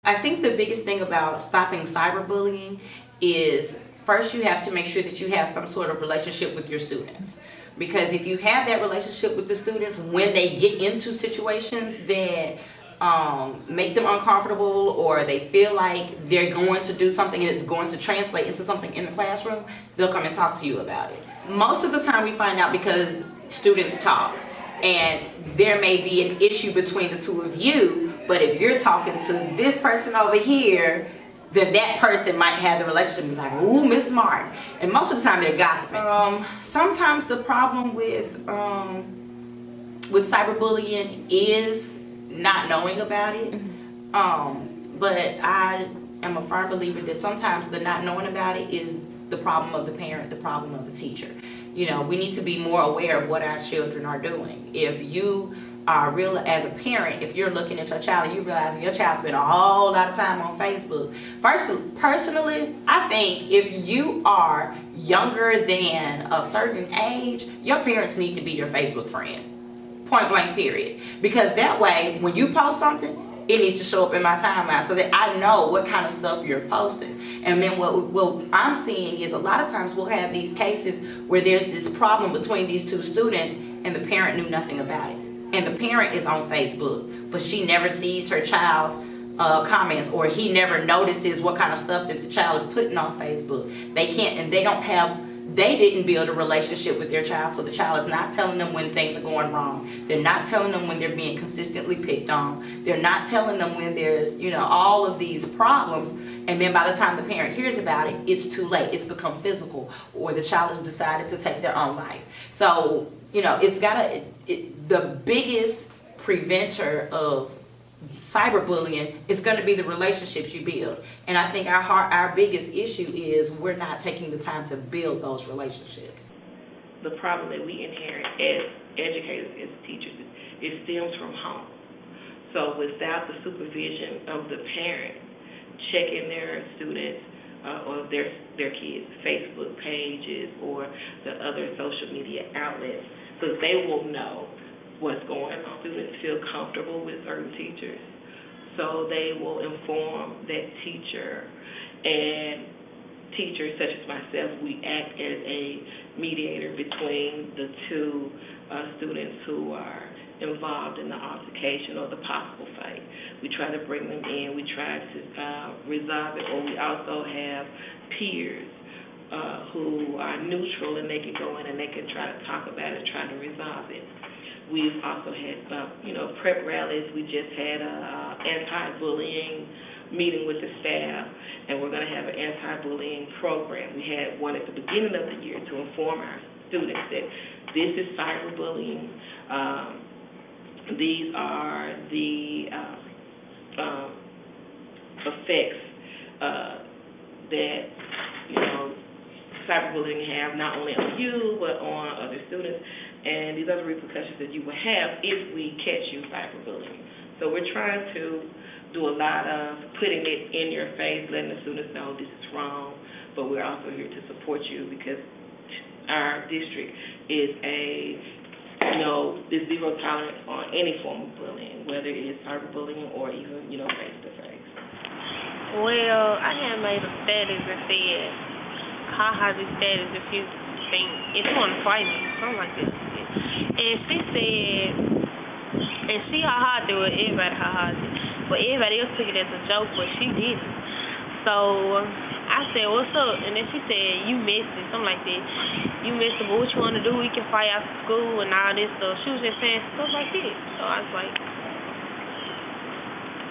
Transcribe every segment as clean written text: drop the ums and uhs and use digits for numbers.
I think the biggest thing about stopping cyberbullying is first you have to make sure that you have some sort of relationship with your students. Because if you have that relationship with the students, when they get into situations that make them uncomfortable, or they feel like they're going to do something and it's going to translate into something in the classroom, they'll come and talk to you about it. Most of the time we find out because students talk, and there may be an issue between the two of you, but if you're talking to this person over here, then that person might have the relationship and be like, ooh, Miss Martin. And most of the time they're gossiping. Sometimes the problem with cyberbullying is not knowing about it. But I am a firm believer that sometimes the not knowing about it is the problem of the parent, the problem of the teacher. You know, we need to be more aware of what our children are doing. If you are real as a parent, if you're looking at your child and you realize your child spent a whole lot of time on Facebook, personally, I think if you are younger than a certain age, your parents need to be your Facebook friend. Point blank period. Because that way, when you post something, it needs to show up in my timeline so that I know what kind of stuff you're posting. And then what I'm seeing is a lot of times we'll have these cases where there's this problem between these two students and the parent knew nothing about it. And the parent is on Facebook, but she never sees her child's comments, or he never notices what kind of stuff that the child is putting on Facebook. They can't, and they didn't build a relationship with their child, so the child is not telling them when things are going wrong. They're not telling them when they're being consistently picked on. They're not telling them when there's, all of these problems. And then by the time the parent hears about it, it's too late. It's become physical, or the child has decided to take their own life. So, the biggest preventer of cyberbullying is going to be the relationships you build. And I think our biggest issue is we're not taking the time to build those relationships. The problem that we inherit as educators, as teachers, it stems from home. So without the supervision of the parent checking their students or their kids' Facebook pages or the other social media outlets, so they will know what's going on. Students feel comfortable with certain teachers, so they will inform that teacher. And teachers such as myself, we act as a mediator between the two students who are involved in the altercation or the possible fight. We try to bring them in. We try to resolve it, or we also have peers who are neutral, and they can go in and they can try to talk about it, try to resolve it. We've also had, prep rallies. We just had an anti-bullying meeting with the staff, and we're going to have an anti-bullying program. We had one at the beginning of the year to inform our students that this is cyberbullying. These are the effects that, cyberbullying have not only on you but on other students, and these other repercussions that you will have if we catch you cyberbullying. So we're trying to do a lot of putting it in your face, letting the students know this is wrong, but we're also here to support you because our district is is zero tolerance on any form of bullying, whether it is cyberbullying or even, face-to-face. Well, I had made a status that said, haha, this status if you think, if you want to fight me, something like this. And she said, and she haha do it, everybody haha it, but everybody else took it as a joke, but she didn't. So I said, what's up? And then she said, you missed it, something like that. You missed it, but what you want to do? We can fight after school and all this stuff. She was just saying stuff like this. So I was like,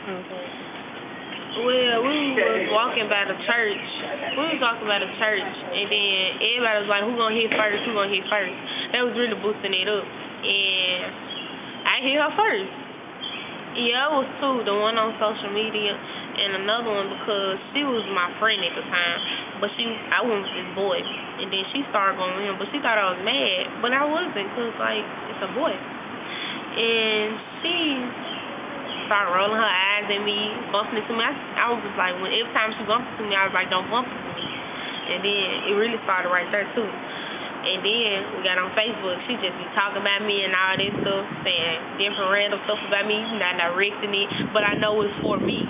okay. Well, we was walking by the church. And then everybody was like, who gonna hit first? Who gonna hit first? That was really boosting it up. And I hit her first. Yeah, it was two. The one on social media and another one because she was my friend at the time. But I went with this boy. And then she started going with him. But she thought I was mad. But I wasn't because, it's a boy. And she started rolling her eyes at me, bumping into me. I was just like, every time she bumped into me, I was like, don't bump into me. And then it really started right there, too. And then we got on Facebook. She just be talking about me and all this stuff, saying different random stuff about me, not directing it, but I know it's for me.